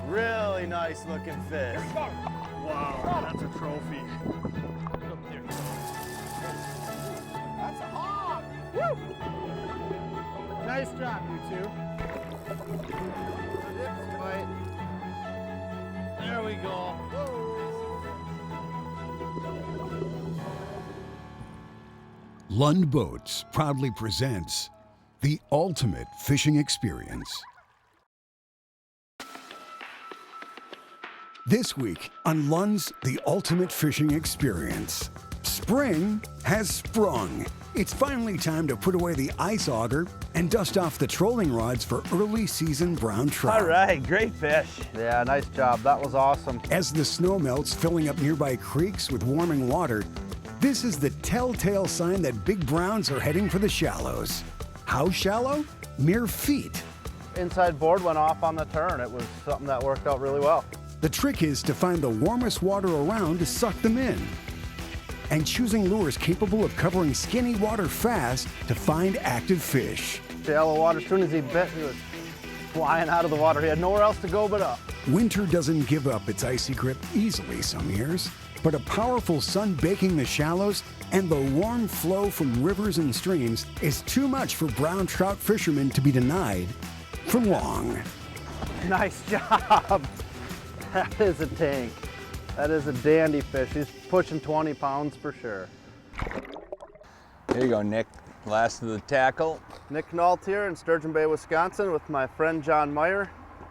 Really nice looking fish. Wow, that's a trophy. That's a hog. Woo! Nice job, you two. There we go. Lund Boats proudly presents the ultimate fishing experience. This week on Lund's The Ultimate Fishing Experience, spring has sprung. It's finally time to put away the ice auger and dust off the trolling rods for early season brown trout. All right, great fish. Yeah, nice job. That was awesome. As the snow melts, filling up nearby creeks with warming water, this is the telltale sign that big browns are heading for the shallows. How shallow? Mere feet. Inside board went off on the turn. It was something that worked out really well. The trick is to find the warmest water around to suck them in, and choosing lures capable of covering skinny water fast to find active fish. Shallow water, as soon as he bit, he was flying out of the water. He had nowhere else to go but up. Winter doesn't give up its icy grip easily some years, but a powerful sun baking the shallows and the warm flow from rivers and streams is too much for brown trout fishermen to be denied for long. Nice job. That is a tank. That is a dandy fish. He's pushing 20 pounds for sure. Here you go, Nick. Last of the tackle. Nick Nault here in Sturgeon Bay, Wisconsin with my friend John Meyer.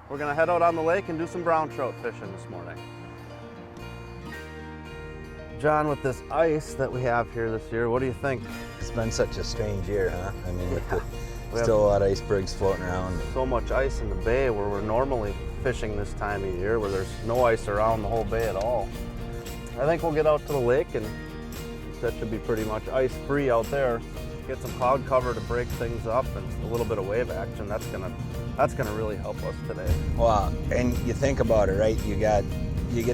We're gonna head out on the lake and do some brown trout fishing this morning. John, with this ice that we have here this year, what do you think? It's been such a strange year, huh? I mean, with the, We still a have lot of icebergs floating around. so much ice in the bay where we're normally fishing this time of year where there's no ice around the whole bay at all. I think we'll get out to the lake and that should be pretty much ice-free out there. Get some cloud cover to break things up and a little bit of wave action. That's gonna really help us today. Well, and you think about it, right? You get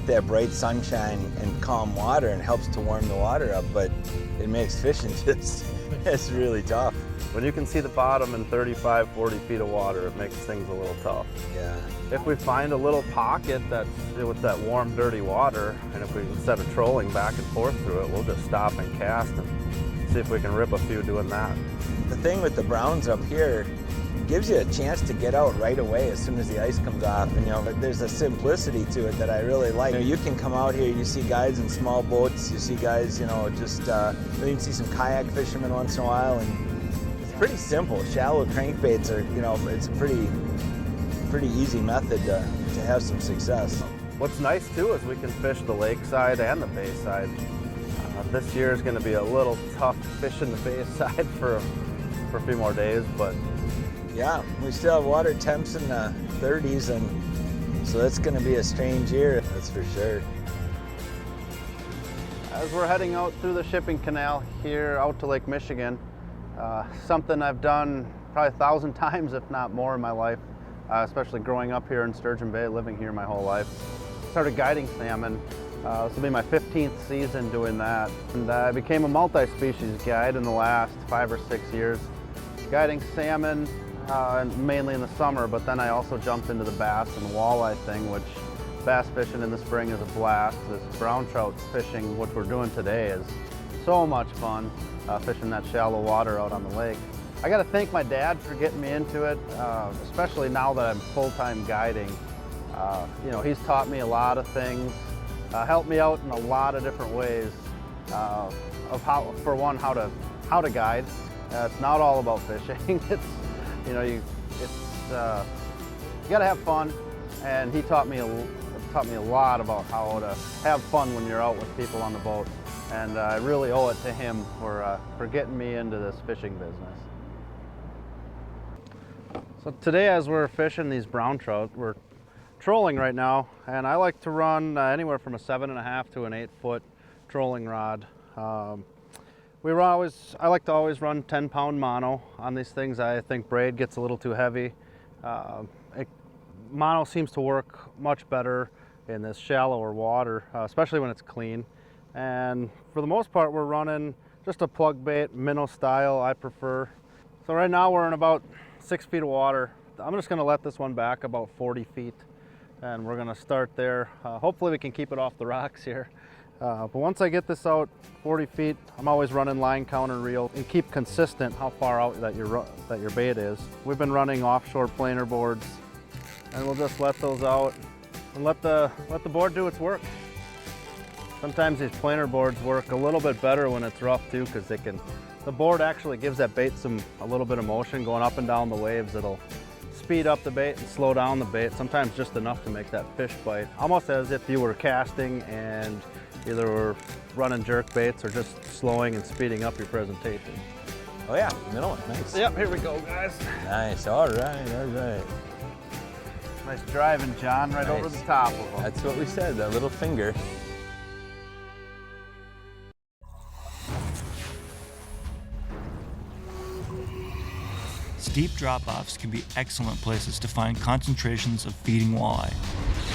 that bright sunshine and calm water and it helps to warm the water up, but it makes fishing just, it's really tough. When you can see the bottom in 35, 40 feet of water, it makes things a little tough. Yeah. If we find a little pocket that's with that warm, dirty water, and if we, instead of trolling back and forth through it, we'll just stop and cast and see if we can rip a few doing that. The thing with the browns up here gives you a chance to get out right away as soon as the ice comes off. And there's a simplicity to it that I really like. You can come out here, you see guys in small boats, you see guys, you can see some kayak fishermen once in a while, and it's pretty simple. Shallow crankbaits are, it's a pretty easy method to have some success. What's nice too is we can fish the lakeside and the bayside. This year is going to be a little tough fishing the bayside for a few more days, but yeah, we still have water temps in the 30s, and so that's going to be a strange year, that's for sure. As we're heading out through the shipping canal here out to Lake Michigan, something I've done probably 1,000 times, if not more, in my life, especially growing up here in Sturgeon Bay, living here my whole life. Started guiding salmon. This will be my 15th season doing that. And I became a multi-species guide in the last 5 or 6 years, guiding salmon mainly in the summer, but then I also jumped into the bass and walleye thing, which bass fishing in the spring is a blast. This brown trout fishing, which we're doing today, is so much fun, fishing that shallow water out on the lake. I got to thank my dad for getting me into it, especially now that I'm full-time guiding. He's taught me a lot of things, helped me out in a lot of different ways of how to guide. It's not all about fishing. You got to have fun, and he taught me a lot about how to have fun when you're out with people on the boat. and I really owe it to him for getting me into this fishing business. So today, as we're fishing these brown trout, we're trolling right now, and I like to run anywhere from a 7.5 to an 8-foot trolling rod. I like to always run 10-pound mono on these things. I think braid gets a little too heavy. Mono seems to work much better in this shallower water, especially when it's clean. And for the most part, we're running just a plug bait, minnow style, I prefer. So right now we're in about 6 feet of water. I'm just gonna let this one back about 40 feet, and we're gonna start there. Hopefully we can keep it off the rocks here. But once I get this out 40 feet, I'm always running line counter reel and keep consistent how far out that your bait is. We've been running offshore planer boards, and we'll just let those out and let the board do its work. Sometimes these planer boards work a little bit better when it's rough too, because the board actually gives that bait a little bit of motion going up and down the waves. It'll speed up the bait and slow down the bait, sometimes just enough to make that fish bite. Almost as if you were casting and either were running jerk baits or just slowing and speeding up your presentation. Oh yeah, middle one, nice. Yep, here we go, guys. Nice, all right, all right. Nice driving, John, right over the top of them. That's what we said, that little finger. Steep drop-offs can be excellent places to find concentrations of feeding walleye.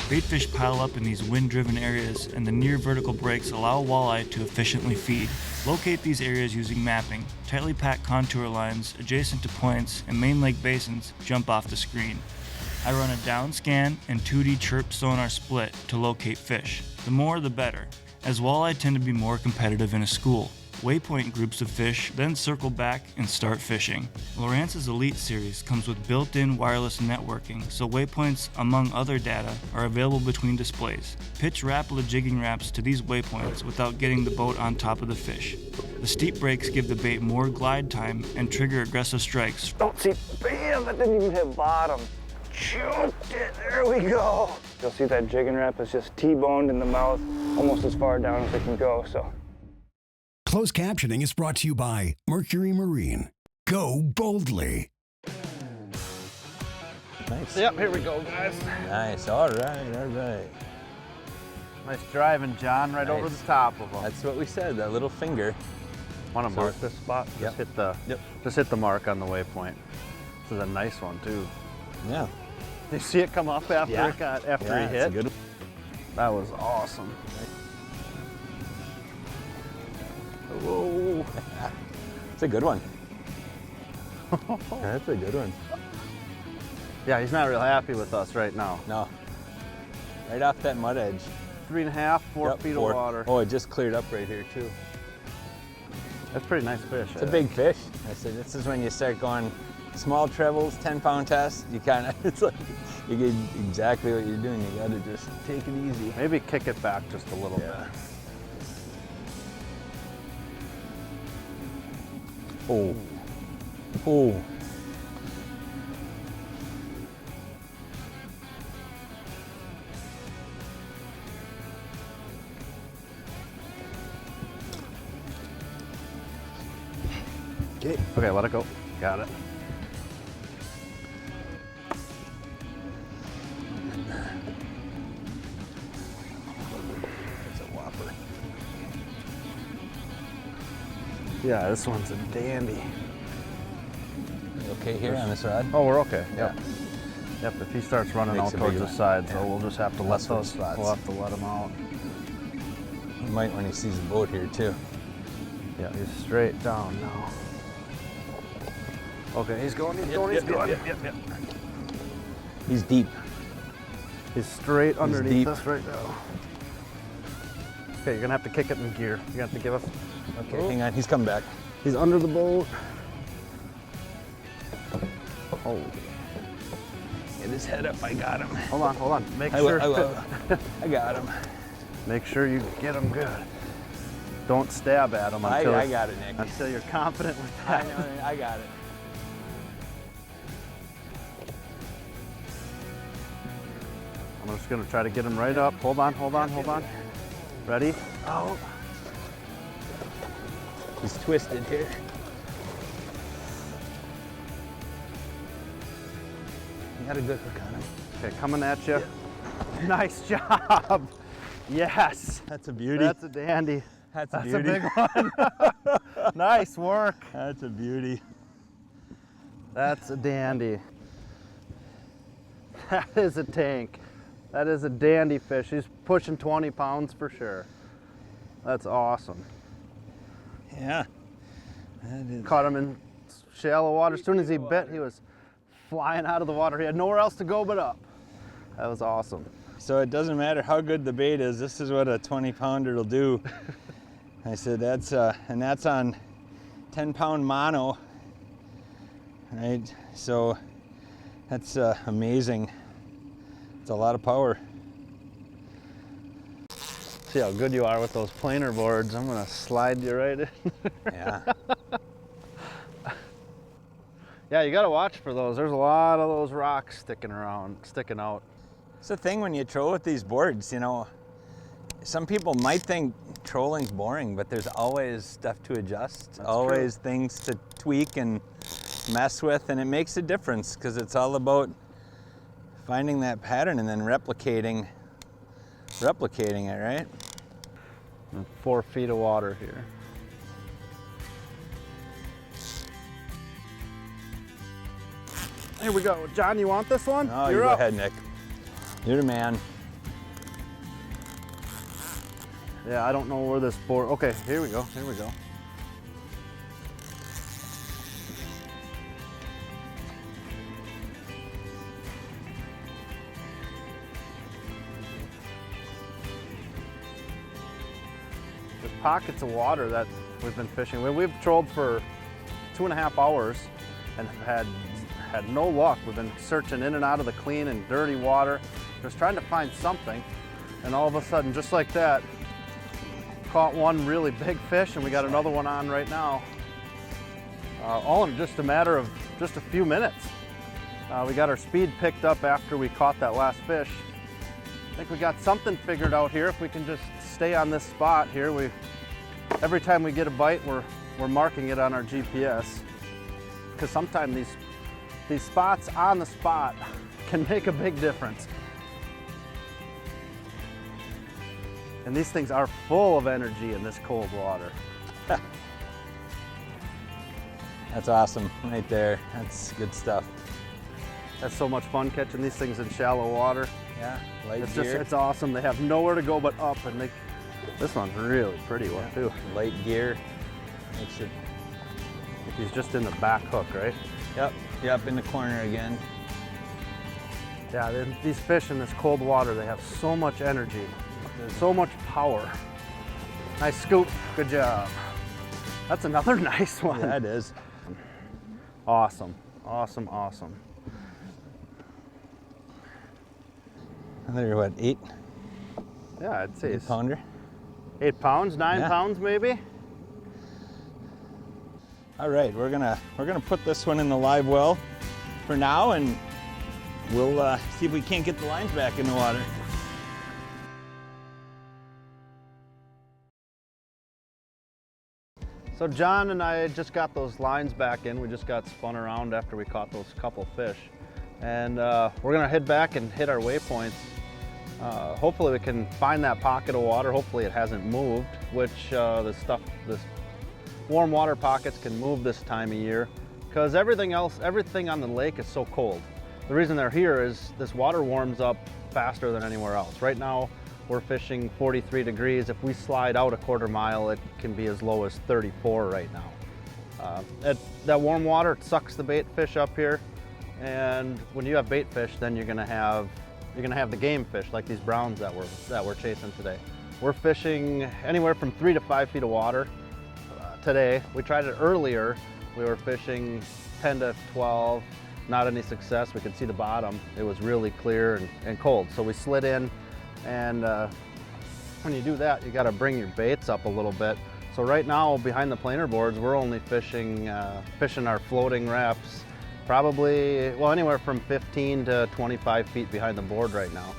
Baitfish pile up in these wind-driven areas, and the near vertical breaks allow walleye to efficiently feed. Locate these areas using mapping. Tightly packed contour lines adjacent to points and main lake basins jump off the screen. I run a down scan and 2D chirp sonar split to locate fish. The more the better, as walleye tend to be more competitive in a school. Waypoint groups of fish then circle back and start fishing. Lowrance's Elite series comes with built-in wireless networking, so waypoints, among other data, are available between displays. Pitch Rapala jigging wraps to these waypoints without getting the boat on top of the fish. The steep breaks give the bait more glide time and trigger aggressive strikes. Don't see, bam, that didn't even hit bottom. Choked it, there we go. You'll see that jigging wrap is just T-boned in the mouth, almost as far down as it can go, so. Closed captioning is brought to you by Mercury Marine. Go boldly. Nice. Yep, here we go, guys. Nice, all right, all right. Nice driving, John, right over the top of them. That's what we said, that little finger. Want to mark this spot? Yep. Just hit the mark on the waypoint. This is a nice one too. Yeah. Did you see it come up after Yeah. he hit? It's a good one. That was awesome. Whoa. It's a good one. That's a good one. Yeah, he's not real happy with us right now. No. Right off that mud edge. 3.5, 4 Yep, feet 4. of water. Oh, it just cleared up right here too. That's a pretty nice fish. It's a big fish. I said, this is when you start going small trebles, 10-pound test. You kind of, it's like, you get exactly what you're doing. You got to just take it easy. Maybe kick it back just a little bit. Oh. Oh. Okay, let it go. Got it. It's a whopper. Yeah, this one's a dandy. You okay here on this rod? Oh, we're okay. Yeah. Yep, if he starts running Makes out a towards big the one. side, Yeah. so we'll just have to let Less those spots. We'll have to let him out. He might when he sees the boat here too. Yeah, he's straight down now. Okay, he's going. Yep. He's deep. He's straight underneath deep. us right now. Okay, you're gonna have to kick it in gear. You're gonna have to give us. Okay, hang on. He's coming back. He's under the boat. Oh, Get his head up. I got him. hold on. Make I sure. will. I got him. Make sure you get him good. Don't stab at him I until got it, Nick. until you're confident with I that. know. I got it. I'm just gonna try to get him right up. Hold on. Ready? Oh. He's twisted here. You got a good hook on him. Okay, coming at you. Yeah. Nice job. Yes. That's a beauty. That's a dandy. That's a That's beauty. a big one. Nice work. That's a beauty. That's a dandy. That is a tank. That is a dandy fish. He's pushing 20 pounds for sure. That's awesome. Yeah. That is. Caught him in shallow water. As soon as he bit, he was flying out of the water. He had nowhere else to go but up. That was awesome. So it doesn't matter how good the bait is, this is what a 20-pounder will do. I said that's, and that's on 10-pound mono, right? So that's amazing. It's a lot of power. See how good you are with those planer boards. I'm gonna slide you right in. Yeah. Yeah, you gotta watch for those. There's a lot of those rocks sticking out. It's the thing when you troll with these boards, you know, some people might think trolling's boring, but there's always stuff to adjust, That's always things to tweak and mess with, and it makes a difference because it's all about finding that pattern and then replicating it, right? And 4 feet of water here. Here we go. John, you want this one? Oh, You're you go up. ahead, Nick. You're the man. Yeah, I don't know where this board. Okay, here we go. Here we go. There's pockets of water that we've been fishing. We've trolled for 2.5 hours and have had no luck. We've been searching in and out of the clean and dirty water, just trying to find something. And all of a sudden, just like that, caught one really big fish, and we got another one on right now. All in just a matter of just a few minutes. We got our speed picked up after we caught that last fish. I think we got something figured out here. If we can just stay on this spot here, every time we get a bite, we're marking it on our GPS. Because sometimes these spots on the spot can make a big difference. And these things are full of energy in this cold water. That's awesome, right there. That's good stuff. That's so much fun catching these things in shallow water. Yeah, light It's gear. it's awesome. They have nowhere to go but up, and this one's a really pretty one too. Light gear. Makes it. He's just in the back hook, right? Yep, in the corner again. Yeah, these fish in this cold water, they have so much energy, so much power. Nice scoop, good job. That's another nice one. Yeah, it is. Awesome, awesome, awesome. Another what, 8? Yeah, I'd say 8-pounder. 8 pounds, 9 Yeah. pounds maybe. All right, we're gonna put this one in the live well for now, and we'll see if we can't get the lines back in the water. So John and I just got those lines back in. We just got spun around after we caught those couple fish. And we're gonna head back and hit our waypoints. Hopefully we can find that pocket of water. Hopefully it hasn't moved, which this warm water pockets can move this time of year because everything on the lake is so cold. The reason they're here is this water warms up faster than anywhere else. Right now, we're fishing 43 degrees. If we slide out a 1/4 mile, it can be as low as 34 right now. That warm water, it sucks the bait fish up here. And when you have bait fish, then you're gonna have the game fish like these browns that we're chasing today. We're fishing anywhere from 3 to 5 feet of water today. We tried it earlier. We were fishing 10 to 12, not any success. We could see the bottom. It was really clear and cold. So we slid in, and when you do that, you gotta bring your baits up a little bit. So right now, behind the planer boards, we're only fishing our floating reps, probably, well, anywhere from 15 to 25 feet behind the board right now.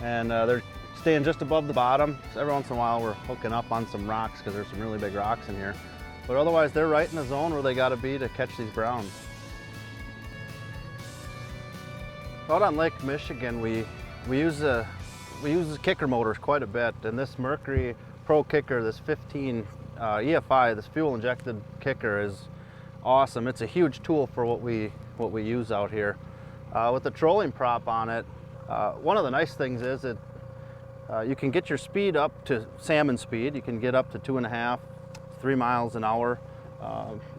And they're staying just above the bottom. So every once in a while, we're hooking up on some rocks because there's some really big rocks in here. But otherwise, they're right in the zone where they got to be to catch these browns. Out on Lake Michigan, we use the kicker motors quite a bit, and this Mercury Pro kicker, this 15 EFI, this fuel injected kicker is awesome. It's a huge tool for what we use out here. With the trolling prop on it, one of the nice things is that you can get your speed up to salmon speed. You can get up to 2.5, 3 miles an hour.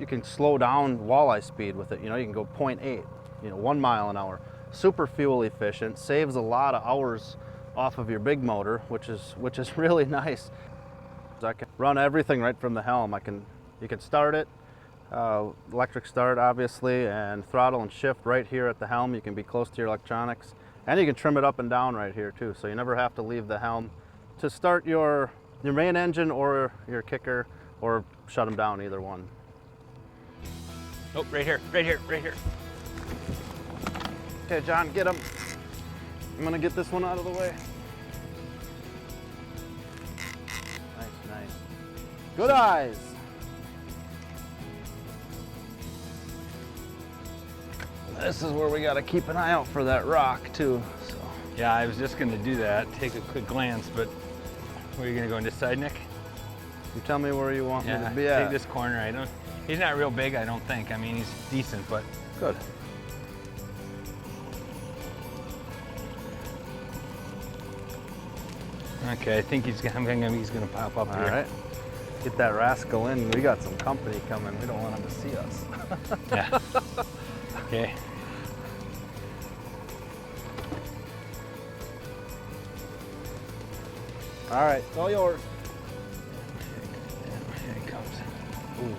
You can slow down walleye speed with it. You know, you can go 0.8, 1 mile an hour. Super fuel efficient, saves a lot of hours off of your big motor, which is really nice. I can run everything right from the helm. You can start it, electric start obviously, and throttle and shift right here at the helm. You can be close to your electronics, and you can trim it up and down right here too, so you never have to leave the helm to start your main engine or your kicker, or shut them down, either one. Oh, right here, right here, right here. Okay, John, get him. I'm gonna get this one out of the way. Nice, nice. Good eyes. This is where we gotta keep an eye out for that rock too. So. Yeah, I was just gonna do that, take a quick glance, but where are you gonna go, on this side, Nick? You tell me where you want me to be take at. this corner. He's not real big, I don't think. I mean, he's decent, but. Good. Okay, I think he's gonna pop up here. All right. Get that rascal in. We got some company coming. We don't want him to see us. Yeah. Okay. All right, it's all yours. Here he comes. Ooh.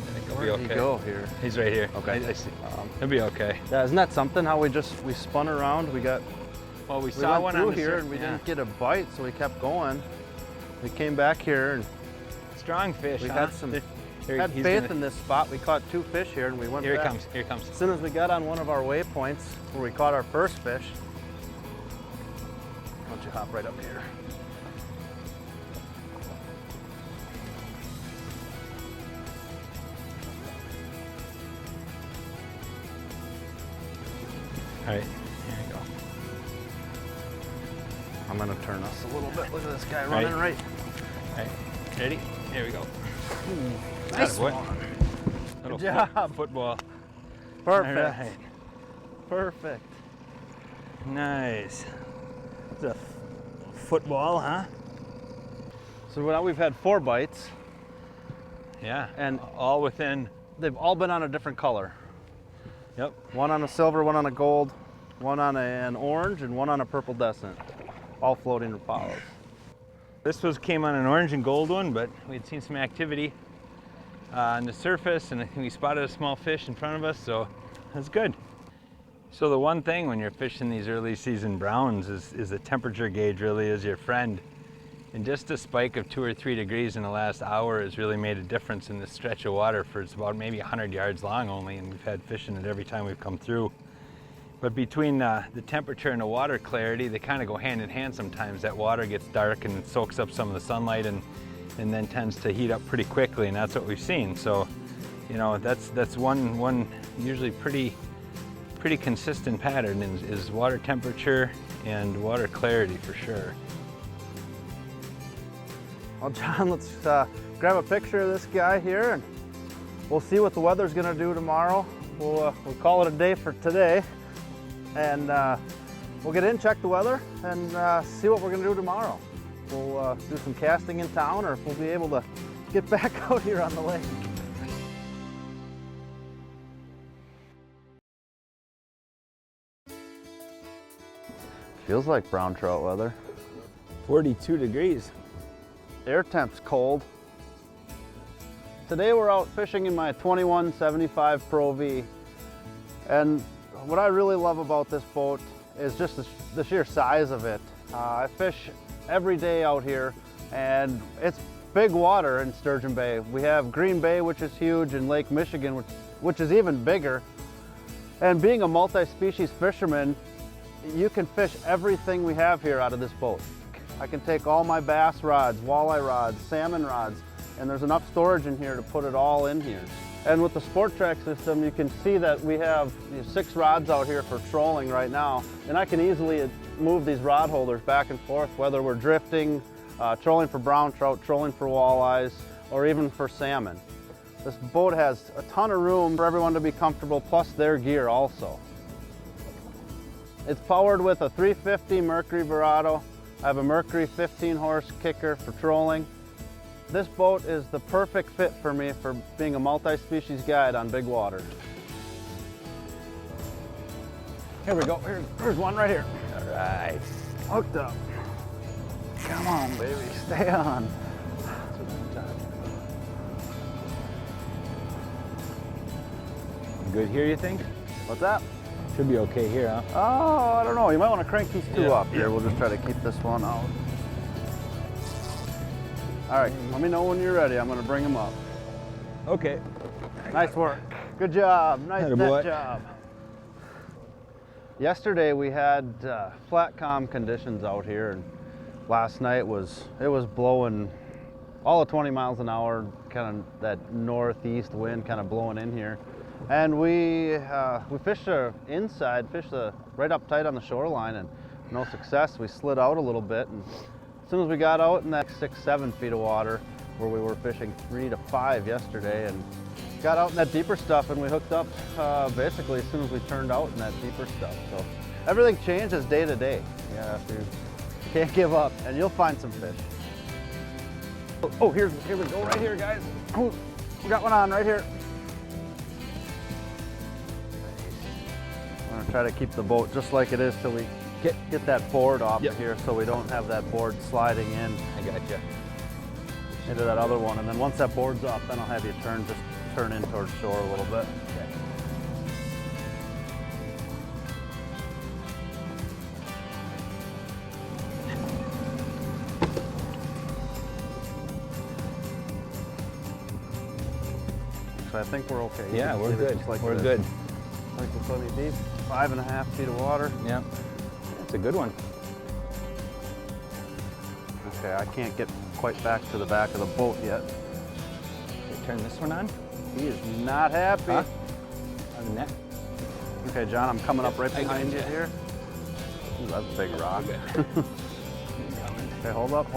I think he'll be Where did okay. he go here? He's right here. Okay. I see. He'll be okay. Yeah, isn't that something? How we spun around. Well, we We saw went one through on the here sur- and we yeah. didn't get a bite, so we kept going. We came back here and Strong fish. we huh? had some Here, had he's faith gonna- in this spot. We caught 2 fish here and we went Here he back. comes. Here he comes. As soon as we got on one of our waypoints where we caught our first fish, why don't you hop right up here? All right. Here we go. I'm gonna turn us a little bit. Look at this guy Right. running right. All right. Ready? Here we go. Nice Attaboy. one. Little Good job. Football. Perfect. All right. Perfect. Nice. It's a football, huh? So now we've had 4 bites. Yeah. And all within. they've all been on a different color. Yep. One on a silver, one on a gold, one on an orange, and one on a purple descent. All floating Rapalas. This came on an orange and gold one, but we had seen some activity on the surface, and I think we spotted a small fish in front of us, so that's good. So the one thing when you're fishing these early season browns is the temperature gauge really is your friend. And just a spike of 2 or 3 degrees in the last hour has really made a difference in this stretch of water. For it's about maybe 100 yards long only, and we've had fish in it every time we've come through. But between the temperature and the water clarity, they kind of go hand in hand sometimes. That water gets dark and it soaks up some of the sunlight and then tends to heat up pretty quickly, and that's what we've seen. So, that's one usually pretty consistent pattern is water temperature and water clarity for sure. Well, John, let's grab a picture of this guy here, and we'll see what the weather's going to do tomorrow. We'll call it a day for today, and we'll get in, check the weather, and see what we're going to do tomorrow. We'll do some casting in town, or if we'll be able to get back out here on the lake. Feels like brown trout weather. 42 degrees. Air temp's cold. Today we're out fishing in my 2175 Pro V. And what I really love about this boat is just the sheer size of it. I fish every day out here, and it's big water in Sturgeon Bay. We have Green Bay, which is huge, and Lake Michigan, which is even bigger. And being a multi-species fisherman, you can fish everything we have here out of this boat. I can take all my bass rods, walleye rods, salmon rods, and there's enough storage in here to put it all in here. And with the Sport Track system, you can see that we have 6 rods out here for trolling right now, and I can easily move these rod holders back and forth, whether we're drifting, trolling for brown trout, trolling for walleyes, or even for salmon. This boat has a ton of room for everyone to be comfortable, plus their gear also. It's powered with a 350 Mercury Verado. I have a Mercury 15-horse kicker for trolling. This boat is the perfect fit for me for being a multi-species guide on big water. Here we go, here's one right here. All right. Hooked up. Come on, baby, stay on. Good here, you think? What's that? Should be okay here, huh? Oh, I don't know. You might want to crank these 2 Yeah. up here. We'll just try to keep this one out. All right, let me know when you're ready. I'm going to bring them up. Okay. Nice work. Good job. Nice Attaboy. net job. Yesterday we had flat calm conditions out here, and last night it was blowing all of 20 miles an hour, kind of that northeast wind kind of blowing in here. And we fished right up tight on the shoreline, and no success. We slid out a little bit, and as soon as we got out in that 6-7 feet of water, where we were fishing 3 to 5 yesterday, and got out in that deeper stuff, and we hooked up basically as soon as we turned out in that deeper stuff. So everything changes day to day. Yeah, you can't give up, and you'll find some fish. Oh, here we go, right here, guys. Oh, we got one on right here. I'm gonna try to keep the boat just like it is till we get that board off of here, so we don't have that board sliding in. I got you. Into that other one, and then once that board's off, then I'll have you turn in towards shore a little bit. Okay. So I think we're okay. You Yeah, can we're see this good. just like We're this. good. Like the plenty deep, 5.5 feet of water. Yeah. It's a good one. Okay, I can't get quite back to the back of the boat yet. Okay, turn this one on. He is not happy. Huh? On the net. Okay, John, I'm coming up right I got behind you you. here. Ooh, that's a big rock. Good. Okay, hold up.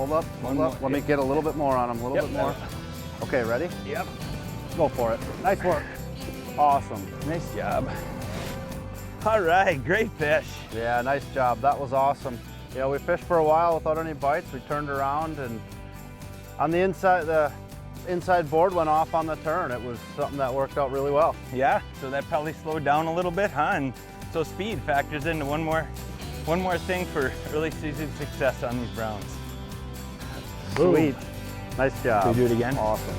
One Let more. me get a little bit more on him, a little bit more. Okay, ready? Yep. Go for it. Nice work. Awesome. Nice job. All right, great fish. Yeah, nice job. That was awesome. You know, we fished for a while without any bites. We turned around, and on the inside board went off on the turn. It was something that worked out really well. Yeah, so that probably slowed down a little bit, huh? And so speed factors into one more thing for early season success on these browns. Sweet. Nice job. Can we do it again? Awesome.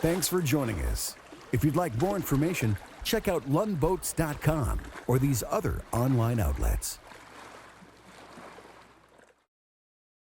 Thanks for joining us. If you'd like more information, check out lundboats.com or these other online outlets.